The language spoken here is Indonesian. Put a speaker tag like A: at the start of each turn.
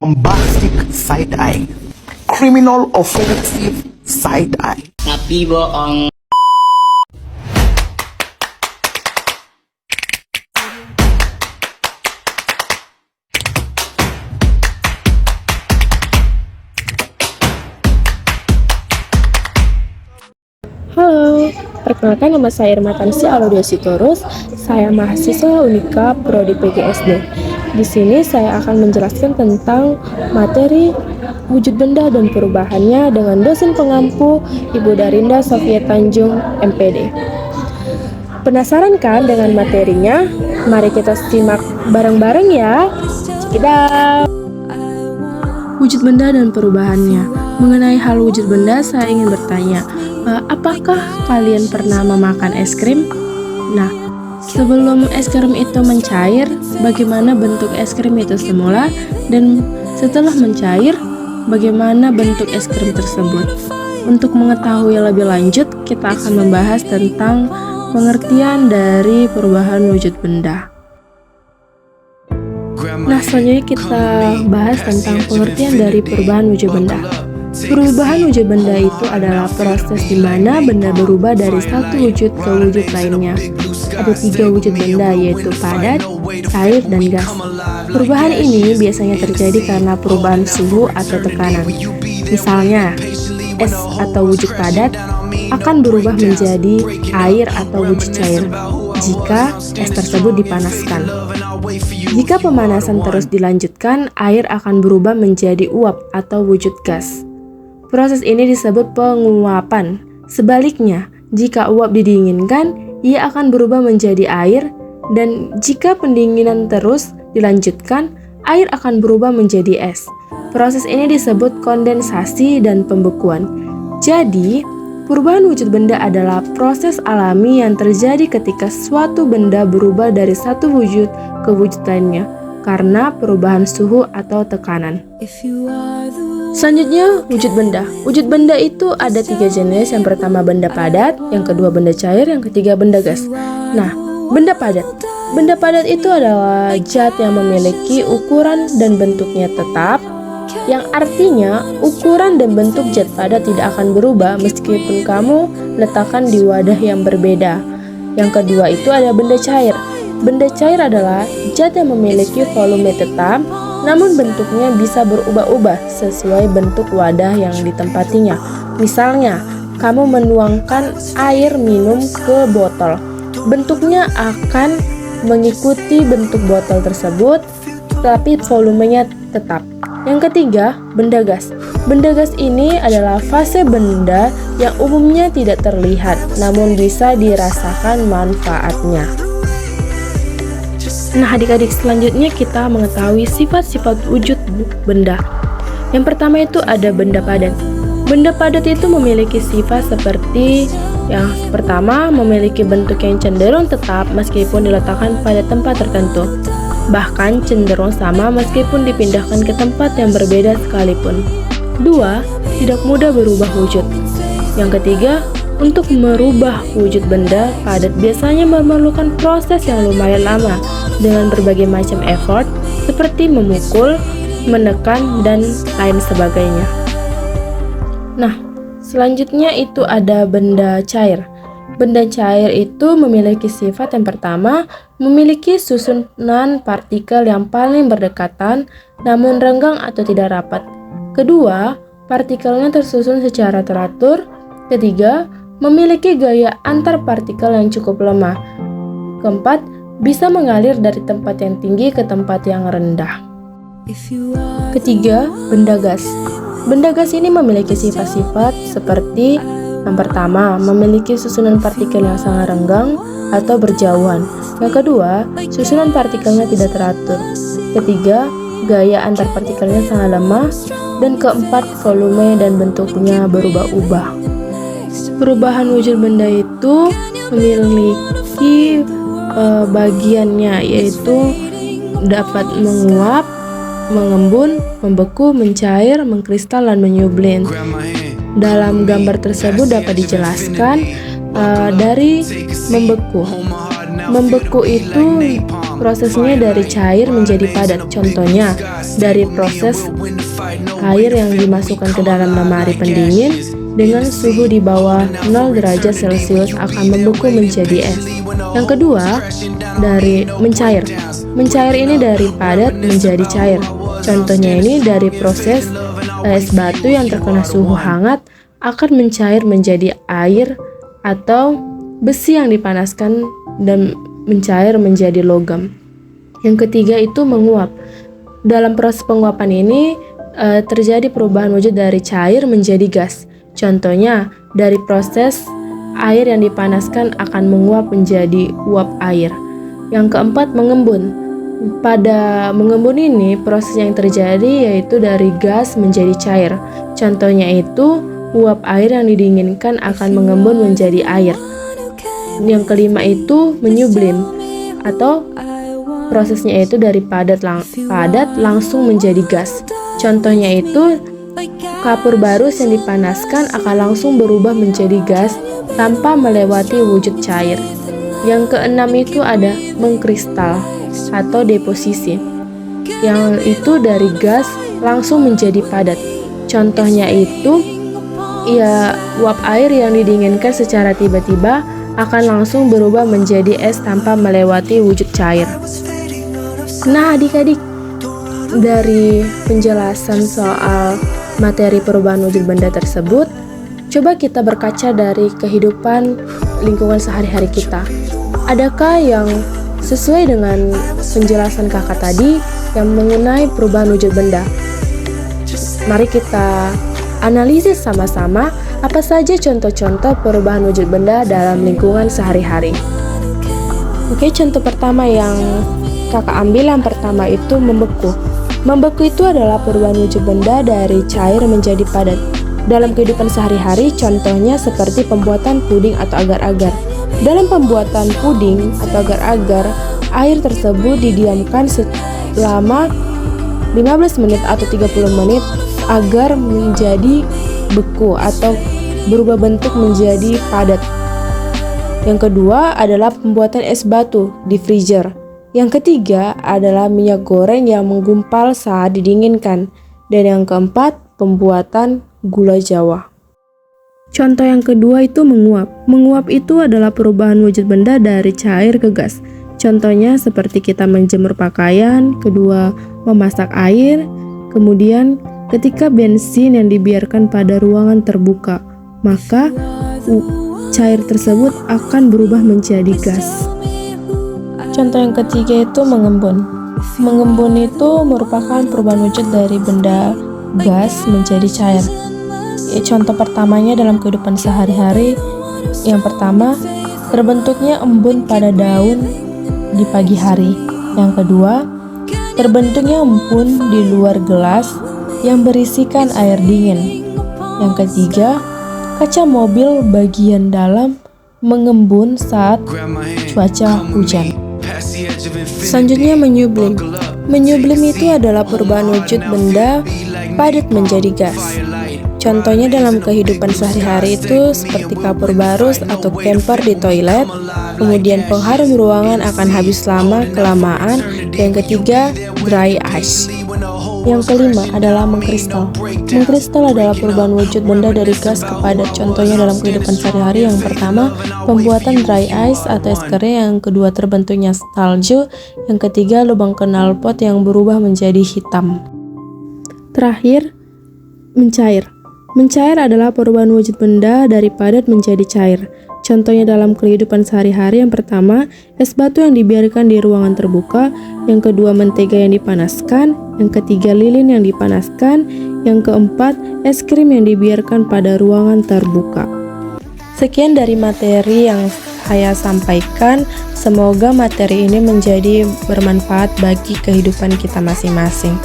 A: bombastic side eye, criminal offensive side eye.
B: Tapi bohong.
C: Halo, perkenalkan nama saya Irma Tansi Aulia Sitorus. Saya mahasiswa Unika Prodi PGSD. Di sini saya akan menjelaskan tentang materi wujud benda dan perubahannya dengan dosen pengampu Ibu Darinda Sofia Tanjung, MPD. Penasaran kan dengan materinya? Mari kita simak bareng-bareng ya. Check it out. Wujud benda dan perubahannya. Mengenai hal wujud benda, saya ingin bertanya, apakah kalian pernah memakan es krim? Nah, sebelum es krim itu mencair, bagaimana bentuk es krim itu semula? Dan setelah mencair, bagaimana bentuk es krim tersebut? Untuk mengetahui lebih lanjut, kita akan membahas tentang pengertian dari perubahan wujud benda. Nah, selanjutnya kita bahas tentang pengertian dari perubahan wujud benda. Perubahan wujud benda itu adalah proses di mana benda berubah dari satu wujud ke wujud lainnya. Ada 3 wujud benda, yaitu padat, cair, dan gas. Perubahan ini biasanya terjadi karena perubahan suhu atau tekanan. Misalnya, es atau wujud padat akan berubah menjadi air atau wujud cair jika es tersebut dipanaskan. Jika pemanasan terus dilanjutkan, air akan berubah menjadi uap atau wujud gas. Proses ini disebut penguapan. Sebaliknya, jika uap didinginkan, ia akan berubah menjadi air, dan jika pendinginan terus dilanjutkan, air akan berubah menjadi es. Proses ini disebut kondensasi dan pembekuan. Jadi, perubahan wujud benda adalah proses alami yang terjadi ketika suatu benda berubah dari satu wujud ke wujud lainnya karena perubahan suhu atau tekanan. Selanjutnya, wujud benda. Wujud benda itu ada 3 jenis. Yang pertama benda padat, yang kedua benda cair, yang ketiga benda gas. Nah, benda padat. Benda padat itu adalah zat yang memiliki ukuran dan bentuknya tetap, yang artinya ukuran dan bentuk zat padat tidak akan berubah meskipun kamu letakkan di wadah yang berbeda. Yang kedua itu ada benda cair. Benda cair adalah zat yang memiliki volume tetap, namun bentuknya bisa berubah-ubah sesuai bentuk wadah yang ditempatinya. Misalnya, kamu menuangkan air minum ke botol. Bentuknya akan mengikuti bentuk botol tersebut, tapi volumenya tetap. Yang ketiga, benda gas. Benda gas ini adalah fase benda yang umumnya tidak terlihat, namun bisa dirasakan manfaatnya. Nah, adik-adik, selanjutnya kita mengetahui sifat-sifat wujud benda. Yang pertama itu ada benda padat. Benda padat itu memiliki sifat seperti yang pertama, memiliki bentuk yang cenderung tetap meskipun diletakkan pada tempat tertentu. Bahkan cenderung sama meskipun dipindahkan ke tempat yang berbeda sekalipun. 2. Tidak mudah berubah wujud. Yang ketiga, untuk merubah wujud benda padat biasanya memerlukan proses yang lumayan lama dengan berbagai macam effort seperti memukul, menekan, dan lain sebagainya. Nah, selanjutnya itu ada benda cair. Benda cair itu memiliki sifat yang pertama, memiliki susunan partikel yang paling berdekatan namun renggang atau tidak rapat. Kedua, partikelnya tersusun secara teratur. Ketiga, memiliki gaya antar partikel yang cukup lemah. Keempat, bisa mengalir dari tempat yang tinggi ke tempat yang rendah. Ketiga, benda gas. Benda gas ini memiliki sifat-sifat seperti yang pertama, memiliki susunan partikel yang sangat renggang atau berjauhan. Yang kedua, susunan partikelnya tidak teratur. Ketiga, gaya antar partikelnya sangat lemah. Dan keempat, volume dan bentuknya berubah-ubah. Perubahan wujud benda itu memiliki bagiannya, yaitu dapat menguap, mengembun, membeku, mencair, mengkristal, dan menyublim. Dalam gambar tersebut dapat dijelaskan dari membeku. Membeku itu prosesnya dari cair menjadi padat. Contohnya, dari proses air yang dimasukkan ke dalam lemari pendingin dengan suhu di bawah 0 derajat Celcius akan membeku menjadi es. Yang kedua, dari mencair. Mencair ini dari padat menjadi cair. Contohnya ini dari proses es batu yang terkena suhu hangat akan mencair menjadi air, atau besi yang dipanaskan dan mencair menjadi logam. Yang ketiga itu menguap. Dalam proses penguapan ini terjadi perubahan wujud dari cair menjadi gas. Contohnya dari proses air yang dipanaskan akan menguap menjadi uap air. Yang keempat, mengembun. Pada mengembun ini proses yang terjadi yaitu dari gas menjadi cair. Contohnya itu uap air yang didinginkan akan mengembun menjadi air. Yang kelima itu menyublim, atau prosesnya itu dari padat langsung menjadi gas. Contohnya itu kapur barus yang dipanaskan akan langsung berubah menjadi gas tanpa melewati wujud cair. Yang keenam itu ada mengkristal atau deposisi, yang itu dari gas langsung menjadi padat. Contohnya itu uap air yang didinginkan secara tiba-tiba akan langsung berubah menjadi es tanpa melewati wujud cair. Nah adik-adik, dari penjelasan soal materi perubahan wujud benda tersebut, coba kita berkaca dari kehidupan lingkungan sehari-hari kita. Adakah yang sesuai dengan penjelasan kakak tadi yang mengenai perubahan wujud benda? Mari kita analisis sama-sama apa saja contoh-contoh perubahan wujud benda dalam lingkungan sehari-hari. Oke, contoh pertama yang kakak ambil, yang pertama itu membeku. Membeku itu adalah perubahan wujud benda dari cair menjadi padat. Dalam kehidupan sehari-hari, contohnya seperti pembuatan puding atau agar-agar. Dalam pembuatan puding atau agar-agar, air tersebut didiamkan selama 15 menit atau 30 menit agar menjadi beku atau berubah bentuk menjadi padat. Yang kedua adalah pembuatan es batu di freezer. Yang ketiga adalah minyak goreng yang menggumpal saat didinginkan. Dan yang keempat, pembuatan gula Jawa. Contoh yang kedua itu menguap. Menguap itu adalah perubahan wujud benda dari cair ke gas. Contohnya seperti kita menjemur pakaian, kedua memasak air, kemudian ketika bensin yang dibiarkan pada ruangan terbuka, maka cair tersebut akan berubah menjadi gas. Contoh yang ketiga itu mengembun. Mengembun itu merupakan perubahan wujud dari benda gas menjadi cair. Contoh pertamanya dalam kehidupan sehari-hari, yang pertama, terbentuknya embun pada daun di pagi hari. Yang kedua, terbentuknya embun di luar gelas yang berisikan air dingin. Yang ketiga, kaca mobil bagian dalam mengembun saat cuaca hujan. Selanjutnya menyublim. Menyublim itu adalah perubahan wujud benda padat menjadi gas. Contohnya dalam kehidupan sehari-hari itu seperti kapur barus atau camper di toilet. Kemudian pengharum ruangan akan habis lama-kelamaan. Yang ketiga, dry ice. Yang kelima adalah mengkristal. Mengkristal adalah perubahan wujud benda dari gas ke padat. Contohnya dalam kehidupan sehari-hari, yang pertama, pembuatan dry ice atau es kering. Yang kedua, terbentuknya salju. Yang ketiga, lubang knalpot yang berubah menjadi hitam. Terakhir, mencair. Mencair adalah perubahan wujud benda dari padat menjadi cair. Contohnya dalam kehidupan sehari-hari, yang pertama, es batu yang dibiarkan di ruangan terbuka. Yang kedua, mentega yang dipanaskan. Yang ketiga, lilin yang dipanaskan. Yang keempat, es krim yang dibiarkan pada ruangan terbuka. Sekian dari materi yang saya sampaikan. Semoga materi ini menjadi bermanfaat bagi kehidupan kita masing-masing.